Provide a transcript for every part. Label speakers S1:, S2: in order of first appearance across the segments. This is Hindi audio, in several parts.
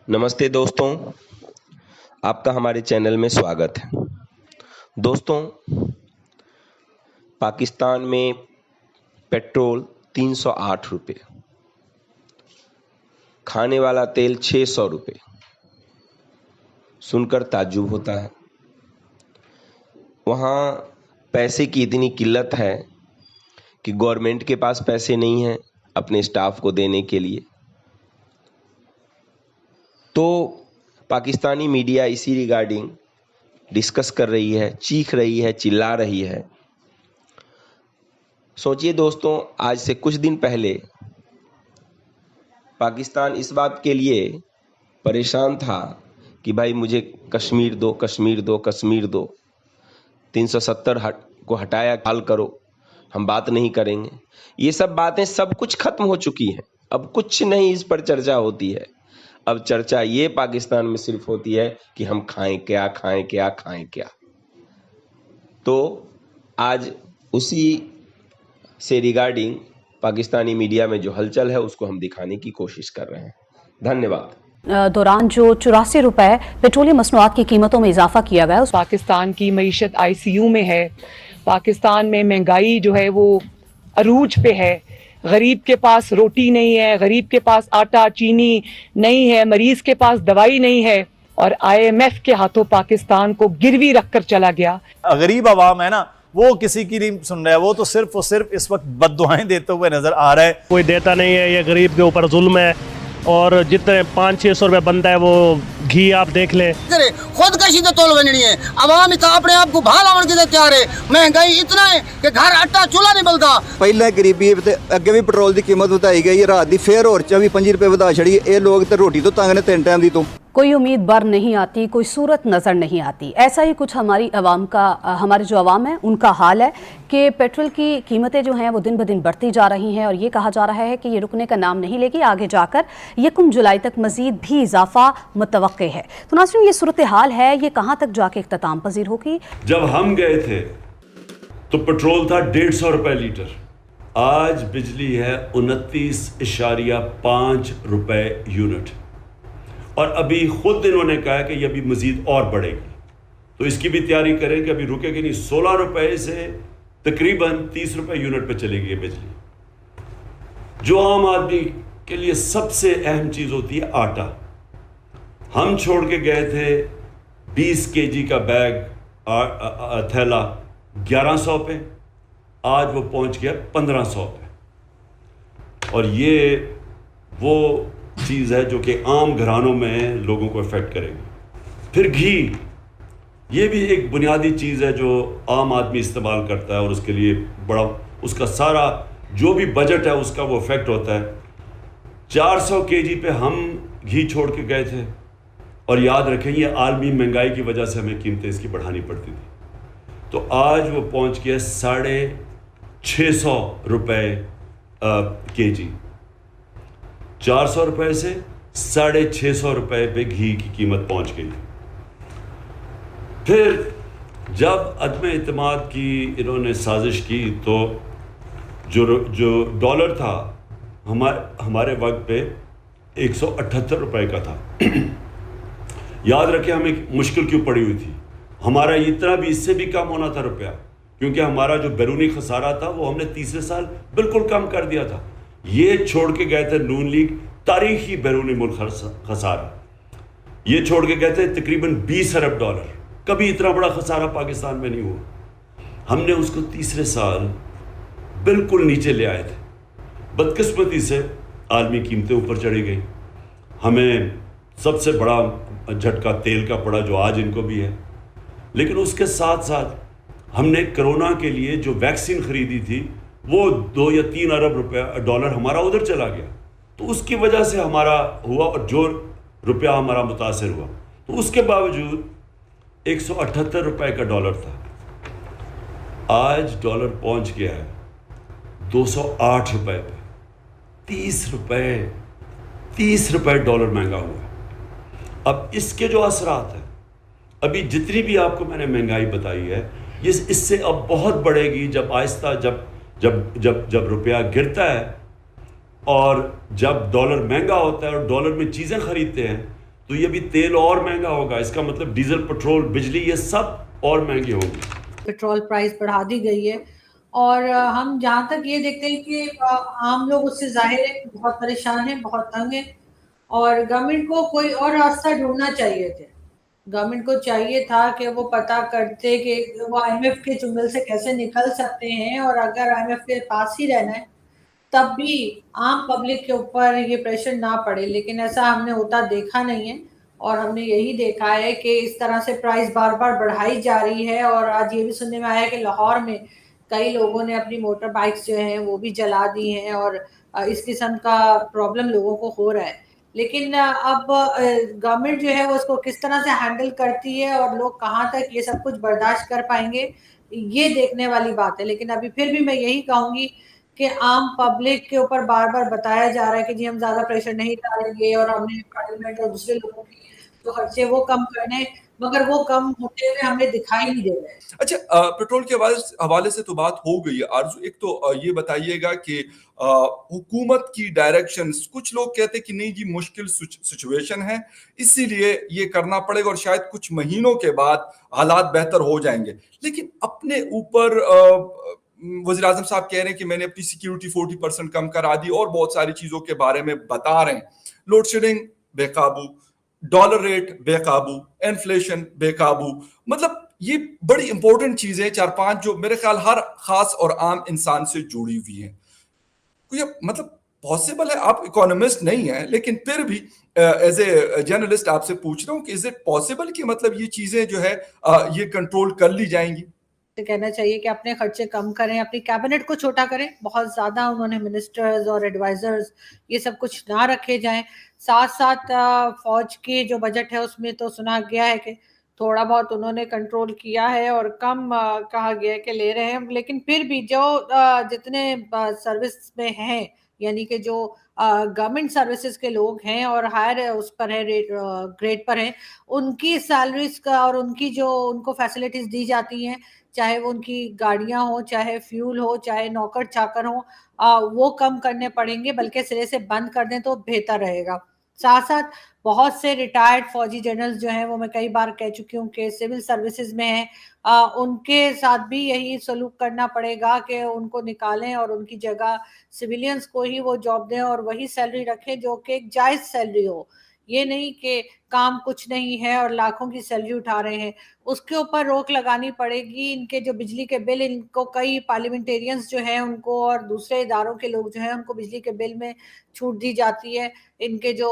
S1: नमस्ते दोस्तों, आपका हमारे चैनल में स्वागत है। दोस्तों, पाकिस्तान में पेट्रोल 308 रुपये, खाने वाला तेल 600 रुपये। सुनकर ताज्जुब होता है। वहाँ पैसे की इतनी किल्लत है कि गवर्नमेंट के पास पैसे नहीं हैं अपने स्टाफ को देने के लिए। तो पाकिस्तानी मीडिया इसी रिगार्डिंग डिस्कस कर रही है, चीख रही है, चिल्ला रही है। सोचिए दोस्तों, आज से कुछ दिन पहले पाकिस्तान इस बात के लिए परेशान था कि भाई मुझे कश्मीर दो, कश्मीर दो, कश्मीर दो। 370 को हटाया, हाल करो, हम बात नहीं करेंगे। ये सब बातें सब कुछ खत्म हो चुकी हैं। अब कुछ नहीं इस पर चर्चा होती है। अब चर्चा ये पाकिस्तान में सिर्फ होती है कि हम खाएं क्या, खाएं क्या, खाएं क्या। तो आज उसी से रिगार्डिंग पाकिस्तानी मीडिया में जो हलचल है उसको हम दिखाने की कोशिश कर रहे हैं। धन्यवाद।
S2: दौरान जो 84 रुपए पेट्रोलियम मसनूआत की कीमतों में इजाफा किया गया।
S3: पाकिस्तान की मईशत ICU में है। पाकिस्तान में महंगाई जो है वो अरूज पे है। गरीब के पास रोटी नहीं है, गरीब के पास आटा चीनी नहीं है, मरीज के पास दवाई नहीं है, और IMF के हाथों पाकिस्तान को गिरवी रखकर चला गया।
S4: गरीब आवाम है ना, वो किसी की नहीं सुन रहा है। वो तो सिर्फ और सिर्फ इस वक्त बद्दुआएं देते हुए नजर आ रहा है।
S5: कोई देता नहीं है, ये गरीब के ऊपर जुल्म है। और जितने 500-600 रुपए बनता है वो घी आप देख लें।
S6: खुदकशी तो तोल बननी है। अवाम इतना अपने आप को भालावन के तैयार है। महंगाई इतना है कि घर आटा चूल्हा नहीं बलता।
S7: पहले गरीबी अगे भी पेट्रोल की कीमत बताई गई, रात की फिर और 24-25 रुपए ਵਧਾ ਛੜੀ। ये लोग तो रोटी तो तंग ने 3 टाइम दी। तो
S2: कोई उम्मीद बर नहीं आती, कोई सूरत नज़र नहीं आती। ऐसा ही कुछ हमारी अवाम का, हमारे जो अवाम है उनका हाल है कि पेट्रोल की कीमतें जो हैं वो दिन ब दिन बढ़ती जा रही हैं, और ये कहा जा रहा है कि ये रुकने का नाम नहीं लेगी। आगे जाकर 1 जुलाई तक मजीद भी इजाफा मुतवक्के है। तो नाज़रीन, ये सूरत हाल है, ये कहाँ तक जाके इख्तिताम पजीर होगी।
S8: जब हम गए थे तो पेट्रोल था 150 रुपए लीटर। आज बिजली है 29.5 रुपए यूनिट, और अभी खुद इन्होंने कहा है कि ये अभी मजीद और बढ़ेगी। तो इसकी भी तैयारी करें कि अभी रुकेगी नहीं। 16 रुपए से तकरीबन 30 रुपए यूनिट पे चलेगी ये बिजली। जो आम आदमी के लिए सबसे अहम चीज होती है आटा। हम छोड़ के गए थे 20 kg का बैग थैला 1100 पे, आज वो पहुंच गया 1500 पे। और ये वो चीज़ है जो कि आम घरानों में लोगों को इफेक्ट करेगी। फिर घी, ये भी एक बुनियादी चीज़ है जो आम आदमी इस्तेमाल करता है, और उसके लिए बड़ा उसका सारा जो भी बजट है उसका वो इफेक्ट होता है। 400 kg पे हम घी छोड़ के गए थे, और याद रखें ये आलमी महंगाई की वजह से हमें कीमतें इसकी बढ़ानी पड़ती थी। तो आज वो पहुंच गया 650 रुपए kg। 400 रुपए से 650 रुपए पे घी की कीमत पहुंच गई। फिर जब अदम एतमाद की इन्होंने साजिश की तो जो डॉलर था हमारे वक्त पे 178 रुपए का था। याद रखें हमें मुश्किल क्यों पड़ी हुई थी। हमारा इतना भी, इससे भी कम होना था रुपया, क्योंकि हमारा जो बैरूनी खसारा था वो हमने तीसरे साल बिल्कुल कम कर दिया था। ये छोड़ के गए थे नून लीग तारीखी बैरूनी मुल्क खसारा। ये छोड़ के गए थे तकरीबन 20 अरब डॉलर। कभी इतना बड़ा खसारा पाकिस्तान में नहीं हुआ। हमने उसको तीसरे साल बिल्कुल नीचे ले आए थे। बदकिस्मती से आलमी कीमतें ऊपर चढ़ी गई। हमें सबसे बड़ा झटका तेल का पड़ा, जो आज इनको भी है। लेकिन उसके साथ साथ हमने कोरोना के लिए जो वैक्सीन खरीदी थी वो 2 या 3 अरब डॉलर हमारा उधर चला गया। तो उसकी वजह से हमारा हुआ, और जो रुपया हमारा मुतासर हुआ। तो उसके बावजूद 178 रुपए का डॉलर था। आज डॉलर पहुंच गया है 208 रुपए पे। 30 रुपए डॉलर महंगा हुआ है। अब इसके जो असरात हैं, अभी जितनी भी आपको मैंने महंगाई बताई है, ये इससे अब बहुत बढ़ेगी जब आहिस्ता जब रुपया गिरता है और जब डॉलर महंगा होता है और डॉलर में चीज़ें खरीदते हैं, तो ये भी तेल और महंगा होगा। इसका मतलब डीजल, पेट्रोल, बिजली ये सब और महंगे होंगे।
S9: पेट्रोल प्राइस बढ़ा दी गई है और हम जहाँ तक ये देखते हैं कि आम लोग उससे जाहिर है बहुत परेशान हैं, बहुत तंग हैं और गवर्नमेंट को कोई और रास्ता ढूंढना चाहिए थे। गवर्नमेंट को चाहिए था कि वो पता करते कि वो आईएमएफ के चुंगल से कैसे निकल सकते हैं और अगर आईएमएफ के पास ही रहना है तब भी आम पब्लिक के ऊपर ये प्रेशर ना पड़े, लेकिन ऐसा हमने होता देखा नहीं है और हमने यही देखा है कि इस तरह से प्राइस बार बार बढ़ाई जा रही है। और आज ये भी सुनने में आया है कि लाहौर में कई लोगों ने अपनी मोटर बाइक्स जो हैं वो भी जला दी हैं और इस किस्म का प्रॉब्लम लोगों को हो रहा है। लेकिन अब गवर्नमेंट जो है वो उसको किस तरह से हैंडल करती है और लोग कहाँ तक ये सब कुछ बर्दाश्त कर पाएंगे, ये देखने वाली बात है। लेकिन अभी फिर भी मैं यही कहूँगी कि आम पब्लिक के ऊपर बार बार बताया जा रहा है कि जी हम ज्यादा प्रेशर नहीं डालेंगे और हमने पार्लियामेंट और दूसरे लोगों के जो खर्चे वो कम करने, मगर वो कम होते हुए हमें दिखाई नहीं दे रहे।
S10: अच्छा, पेट्रोल के हवाले से तो बात हो गई है। आरजू, एक तो ये बताइएगा कि हुकूमत की डायरेक्शंस, कुछ लोग कहते हैं कि नहीं जी मुश्किल सिचुएशन है इसीलिए ये करना पड़ेगा और शायद कुछ महीनों के बाद हालात बेहतर हो जाएंगे, लेकिन अपने ऊपर वज़ीर आज़म साहब कह रहे हैं कि मैंने अपनी सिक्योरिटी 40% कम करा दी और बहुत सारी चीजों के बारे में बता रहे हैं। लोड शेडिंग बेकाबू, डॉलर रेट बेकाबू, इन्फ्लेशन बेकाबू, मतलब ये बड़ी इंपॉर्टेंट चीजें 4-5 जो मेरे ख्याल हर खास और आम इंसान से जुड़ी हुई हैं। ये मतलब पॉसिबल है? आप इकोनॉमिस्ट नहीं हैं, लेकिन फिर भी एज ए जर्नलिस्ट आपसे पूछ रहा हूं कि इज इट पॉसिबल कि मतलब ये चीजें जो है ये कंट्रोल कर ली जाएंगी?
S9: तो कहना चाहिए कि अपने खर्चे कम करें, अपनी कैबिनेट को छोटा करें, बहुत ज्यादा उन्होंने मिनिस्टर्स और एडवाइजर्स ये सब कुछ ना रखे जाएं। साथ साथ फौज के जो बजट है उसमें तो सुना गया है कि थोड़ा बहुत उन्होंने कंट्रोल किया है और कम कहा गया है कि ले रहे हैं, लेकिन फिर भी जो जितने सर्विस में हैं, यानी कि जो गवर्नमेंट सर्विसेज के लोग हैं और हायर उस पर है ग्रेड पर हैं, उनकी सैलरीज का और उनकी जो उनको फैसिलिटीज दी जाती हैं, चाहे वो उनकी गाड़ियां हो, चाहे फ्यूल हो, चाहे नौकर चाकर हो, वो कम करने पड़ेंगे, बल्कि सिरे से बंद कर दें तो बेहतर रहेगा। साथ साथ बहुत से रिटायर्ड फौजी जनरल्स जो हैं वो मैं कई बार कह चुकी हूँ कि सिविल सर्विसेज में हैं, उनके साथ भी यही सलूक करना पड़ेगा कि उनको निकालें और उनकी जगह सिविलियंस को ही वो जॉब दें और वही सैलरी रखें जो कि एक जायज़ सैलरी हो। ये नहीं कि काम कुछ नहीं है और लाखों की सैलरी उठा रहे हैं। उसके ऊपर रोक लगानी पड़ेगी। इनके जो बिजली के बिल, इनको कई पार्लियामेंटेरियंस जो हैं उनको और दूसरे इदारों के लोग जो हैं उनको बिजली के बिल में छूट दी जाती है। इनके जो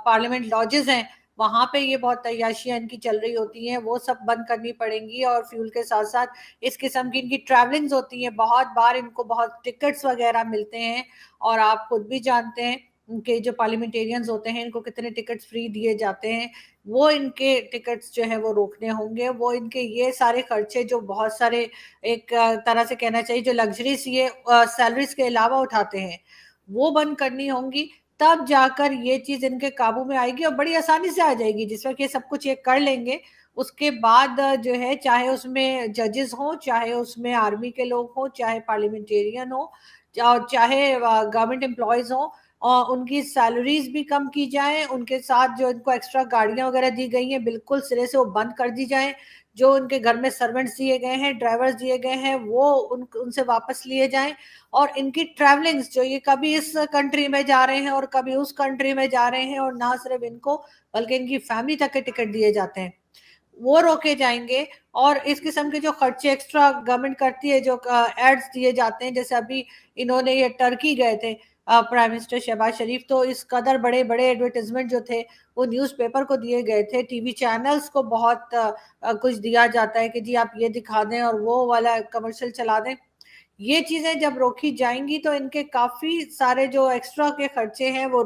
S9: पार्लियामेंट लॉजेस हैं वहाँ पे ये बहुत तैयाशियाँ इनकी चल रही होती हैं, वो सब बंद करनी पड़ेंगी। और फ्यूल के साथ साथ इस किस्म की इनकी ट्रैवलिंग्स होती हैं, बहुत बार इनको बहुत टिकट्स वगैरह मिलते हैं और आप खुद भी जानते हैं उनके जो पार्लियामेंटेरियंस होते हैं इनको कितने टिकट्स फ्री दिए जाते हैं, वो इनके टिकट्स जो है वो रोकने होंगे। वो इनके ये सारे खर्चे जो बहुत सारे एक तरह से कहना चाहिए जो लग्जरीज ये सैलरीज के अलावा उठाते हैं, वो बंद करनी होंगी। तब जाकर ये चीज़ इनके काबू में आएगी और बड़ी आसानी से आ जाएगी। जिस वक़्त ये सब कुछ ये कर लेंगे, उसके बाद जो है चाहे उसमें जजेस हों, चाहे उसमें आर्मी के लोग हों, चाहे पार्लियामेंटेरियन हो, चाहे गवर्नमेंट एम्प्लॉयज़ हों, और उनकी सैलरीज भी कम की जाए, उनके साथ जो इनको एक्स्ट्रा गाड़ियां वगैरह दी गई हैं बिल्कुल सिरे से वो बंद कर दी जाए। जो उनके घर में सर्वेंट्स दिए गए हैं, ड्राइवर्स दिए गए हैं, वो उनसे वापस लिए जाएं। और इनकी ट्रैवलिंग्स जो ये कभी इस कंट्री में जा रहे हैं और कभी उस कंट्री में जा रहे हैं, और ना सिर्फ इनको बल्कि इनकी फैमिली तक के टिकट दिए जाते हैं, वो रोके जाएंगे। और इस किस्म के जो खर्चे एक्स्ट्रा गवर्नमेंट करती है, जो एड्स दिए जाते हैं, जैसे अभी इन्होंने ये टर्की गए थे प्राइम मिनिस्टर शहबाज शरीफ, तो इस कदर बड़े बड़े एडवर्टाइजमेंट जो थे वो न्यूज़पेपर को दिए गए थे, टीवी चैनल्स को बहुत कुछ दिया जाता है कि जी आप ये दिखा दें और वो वाला कमर्शियल चला दें। ये चीज़ें जब रोकी जाएंगी तो इनके काफ़ी सारे जो एक्स्ट्रा के खर्चे हैं वो